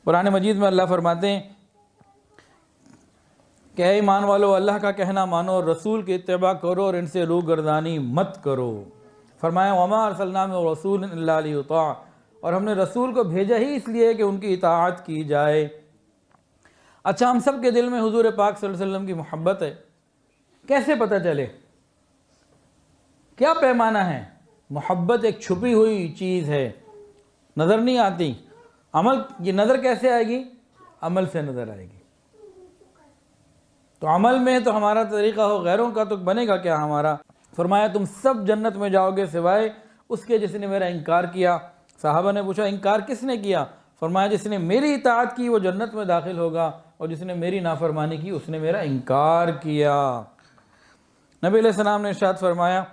कुरान मजीद में अल्लाह फरमाते हैं कि ऐ ईमान वालो, अल्लाह का कहना मानो और रसूल की इत्तिबा करो और इनसे रूगर्दानी मत करो। फरमाया वमा अरसलना मिन रसूल इल्ला लियुता, और हमने रसूल को भेजा ही इसलिए कि उनकी इताअत की जाए। अच्छा, हम सब के दिल में हुजूर पाक सल्लल्लाहु अलैहि वसल्लम की मोहब्बत है, कैसे पता चले? क्या पैमाना है? मोहब्बत एक छुपी हुई चीज़ है, नज़र नहीं आती। अमल, ये नज़र कैसे आएगी? अमल से नज़र आएगी। तो अमल में तो हमारा तरीक़ा हो, गैरों का तो बनेगा क्या हमारा? फरमाया तुम सब जन्नत में जाओगे सिवाय उसके जिसने मेरा इनकार किया। साहबा ने पूछा इनकार किसने किया? फरमाया जिसने मेरी इताअत की वो जन्नत में दाखिल होगा, और जिसने मेरी नाफरमानी की उसने मेरा इनकार किया। नबी अलैहिस्सलाम ने इरशाद फरमाया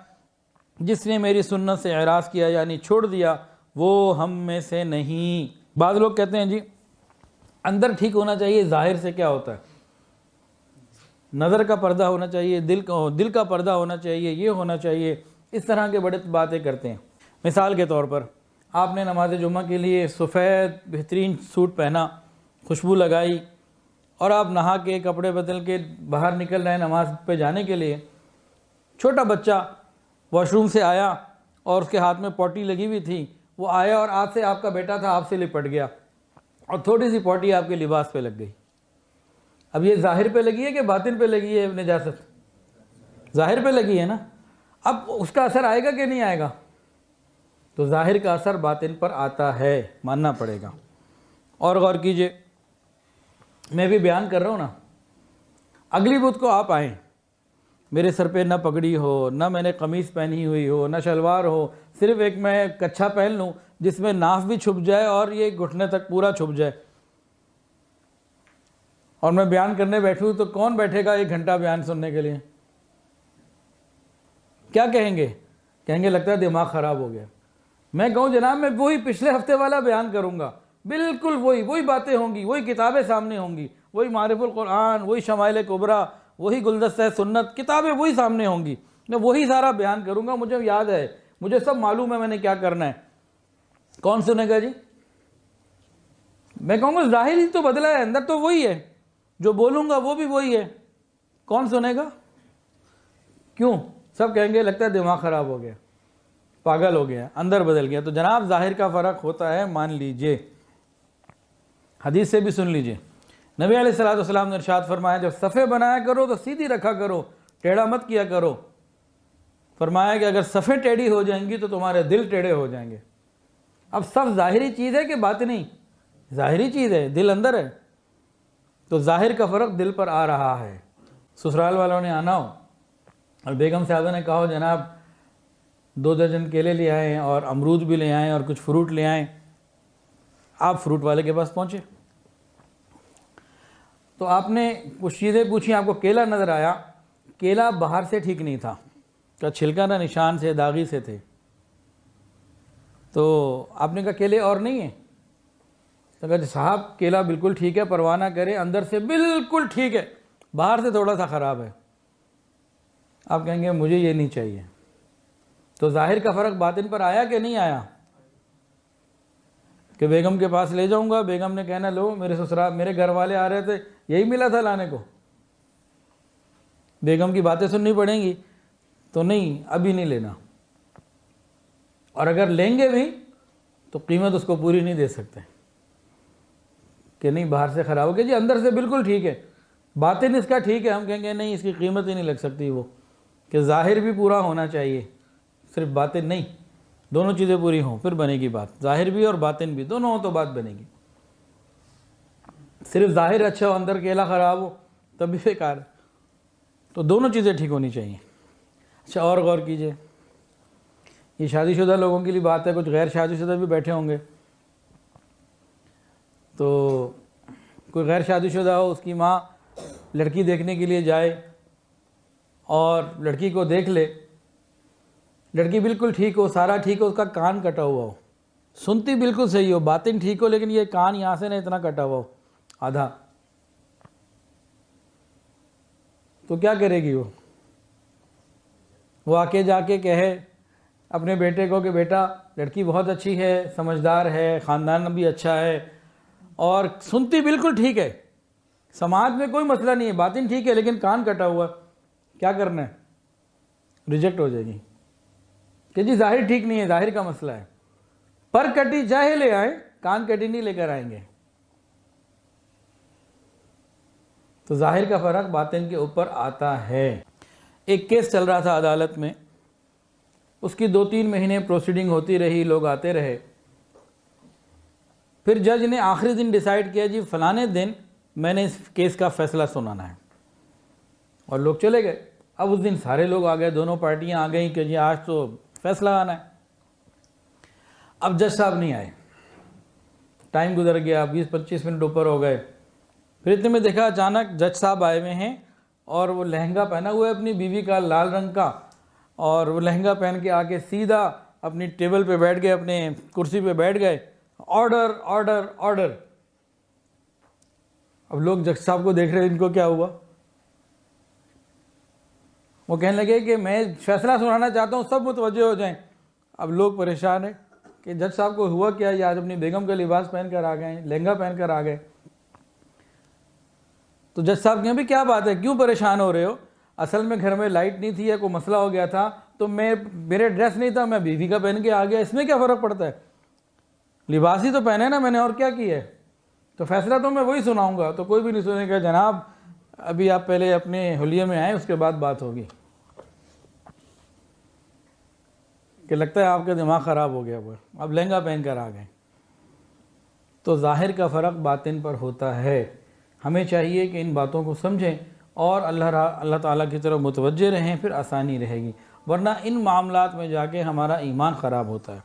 जिसने मेरी सुन्नत से एराज़ किया यानी छोड़ दिया वो हम में से नहीं। बाद लोग कहते हैं जी अंदर ठीक होना चाहिए, ज़ाहिर से क्या होता है? नज़र का पर्दा होना चाहिए, दिल का पर्दा होना चाहिए, ये होना चाहिए। इस तरह के बड़े बातें करते हैं। मिसाल के तौर पर आपने नमाज जुम्मा के लिए सफ़ेद बेहतरीन सूट पहना, खुशबू लगाई, और आप नहा के कपड़े बदल के बाहर निकल रहे हैं नमाज पे जाने के लिए। छोटा बच्चा वॉशरूम से आया और उसके हाथ में पॉटी लगी हुई थी, वो आया और आज से आपका बेटा था, आपसे लिपट गया और थोड़ी सी पॉटी आपके लिबास पे लग गई। अब ये ज़ाहिर पे लगी है कि बातिन पे लगी है नजासत? ज़ाहिर पे लगी है ना। अब उसका असर आएगा कि नहीं आएगा? तो ज़ाहिर का असर बातिन पर आता है, मानना पड़ेगा। और गौर कीजिए, मैं भी बयान कर रहा हूँ ना, अगली बुध को आप आएँ, मेरे सर पे ना पगड़ी हो, ना मैंने कमीज़ पहनी हुई हो, ना शलवार हो, सिर्फ एक मैं कच्छा पहन लूँ जिसमें नाफ भी छुप जाए और ये घुटने तक पूरा छुप जाए, और मैं बयान करने बैठूँ तो कौन बैठेगा 1 घंटा बयान सुनने के लिए? क्या कहेंगे? कहेंगे लगता है दिमाग ख़राब हो गया। मैं कहूँ जनाब मैं वही पिछले हफ्ते वाला बयान करूँगा, बिल्कुल वही बातें होंगी, वही किताबें सामने होंगी, वही मारिफुल कुरान, वही शमाइल कुबरा, वही गुलदस्ता सुन्नत, किताबें वही सामने होंगी, मैं वही सारा बयान करूँगा। मुझे याद है, मुझे सब मालूम है मैंने क्या करना है। कौन सुनेगा जी? मैं कहूँगा ज़ाहिर ही तो बदला है, अंदर तो वही है, जो बोलूँगा वो भी वही है, कौन सुनेगा? क्यों? सब कहेंगे लगता है दिमाग ख़राब हो गया, पागल हो गया, अंदर बदल गया। तो जनाब ज़ाहिर का फ़र्क होता है, मान लीजिए। हदीस से भी सुन लीजिए, नबी अलैहिस्सलातु वस्सलाम ने इरशाद फरमाया जब सफ़े बनाया करो तो सीधी रखा करो, टेढ़ा मत किया करो। फरमाया कि अगर सफ़े टेढ़ी हो जाएंगी तो तुम्हारे दिल टेढ़े हो जाएंगे। अब सब ज़ाहिरी चीज़ है कि बातिनी? ज़ाहिरी चीज़ है, दिल अंदर है। तो ज़ाहिर का फ़र्क दिल पर आ रहा है। ससुराल वालों ने आना हो और बेगम साहबा ने कहा हो जनाब 2 दर्जन केले ले आएँ और अमरूद भी ले आएँ और कुछ फ्रूट ले आएँ। आप फ्रूट वाले के पास पहुँचे तो आपने कुछ चीज़ें पूछी, आपको केला नज़र आया, केला बाहर से ठीक नहीं था, का छिलका ना निशान से दागी से थे। तो आपने कहा केले और नहीं है? तो कहा साहब केला बिल्कुल ठीक है, परवाह ना करें, अंदर से बिल्कुल ठीक है, बाहर से थोड़ा सा ख़राब है। आप कहेंगे मुझे ये नहीं चाहिए। तो ज़ाहिर का फ़र्क बातिन पर आया कि नहीं आया? कि बेगम के पास ले जाऊंगा, बेगम ने कहना लो मेरे ससुराल मेरे घर वाले आ रहे थे, यही मिला था लाने को। बेगम की बातें सुननी पड़ेंगी, तो नहीं अभी नहीं लेना, और अगर लेंगे भी तो कीमत उसको पूरी नहीं दे सकते कि नहीं बाहर से ख़राब हो गया जी, अंदर से बिल्कुल ठीक है, बातें इसका ठीक है। हम कहेंगे नहीं इसकी कीमत ही नहीं लग सकती, वो कि ज़ाहिर भी पूरा होना चाहिए, सिर्फ बातें नहीं, दोनों चीज़ें पूरी हों फिर बनेगी बात। ज़ाहिर भी और बातिन भी दोनों हो तो बात बनेगी। सिर्फ ज़ाहिर अच्छा हो अंदर केला ख़राब हो तब भी बेकार। तो दोनों चीज़ें ठीक होनी चाहिए। अच्छा और गौर कीजिए, ये शादीशुदा लोगों के लिए बात है, कुछ गैर शादीशुदा भी बैठे होंगे। तो कोई गैर शादीशुदा हो, उसकी माँ लड़की देखने के लिए जाए और लड़की को देख ले, लड़की बिल्कुल ठीक हो, सारा ठीक हो, उसका कान कटा हुआ हो, सुनती बिल्कुल सही हो, बातें ठीक हो, लेकिन ये कान यहाँ से ना इतना कटा हुआ हो आधा, तो क्या करेगी वो आके जाके कहे अपने बेटे को कि बेटा लड़की बहुत अच्छी है, समझदार है, ख़ानदान भी अच्छा है, और सुनती बिल्कुल ठीक है, समाज में कोई मसला नहीं है, बातिन ठीक है, लेकिन कान कटा हुआ, क्या करना है? रिजेक्ट हो जाएगी कि जी जाहिर ठीक नहीं है, जाहिर का मसला है। पर कटी चाहे ले आए, कान कटी नहीं लेकर आएंगे। तो जाहिर का फर्क बातिन के ऊपर आता है। एक केस चल रहा था अदालत में, उसकी 2-3 महीने प्रोसीडिंग होती रही, लोग आते रहे। फिर जज ने आखिरी दिन डिसाइड किया जी फलाने दिन मैंने इस केस का फैसला सुनाना है, और लोग चले गए। अब उस दिन सारे लोग आ गए, दोनों पार्टियां आ गई कि जी आज तो फैसला आना है। अब जज साहब नहीं आए, टाइम गुजर गया, 20-25 मिनट ऊपर हो गए। फिर इतने में देखा अचानक जज साहब आए हुए हैं, और वो लहंगा पहना हुआ है अपनी बीवी का, लाल रंग का, और वो लहंगा पहन के आके सीधा अपनी टेबल पे बैठ गए, अपने कुर्सी पे बैठ गए। Order order order. अब लोग जज साहब को देख रहे हैं, इनको क्या हुआ? वो कहने लगे कि मैं फैसला सुनाना चाहता हूँ, सब मुतवज्जे हो जाएं। अब लोग परेशान हैं कि जज साहब को हुआ क्या, ये आज अपनी बेगम का लिबास पहन कर आ गए, लहंगा पहन कर आ गए। तो जज साहब कहें भी क्या बात है, क्यों परेशान हो रहे हो? असल में घर में लाइट नहीं थी या कोई मसला हो गया था, तो मेरे ड्रेस नहीं था, मैं बीवी का पहन के आ गया, इसमें क्या फ़र्क पड़ता है? लिबास ही तो पहने ना मैंने, और क्या किया है? तो फैसला तो मैं वही सुनाऊंगा। तो कोई भी नहीं सुनेगा, जनाब अभी आप पहले अपने हुलिये में आए, उसके बाद बात होगी। कि लगता है आपका दिमाग ख़राब हो गया, वो अब लहंगा पहन कर आ गए। तो ज़ाहिर का फ़र्क बातिन पर होता है। हमें चाहिए कि इन बातों को समझें और अल्लाह ताला की तरफ मुतवज्जे रहें, फिर आसानी रहेगी, वरना इन मामलात में जाके हमारा ईमान ख़राब होता है।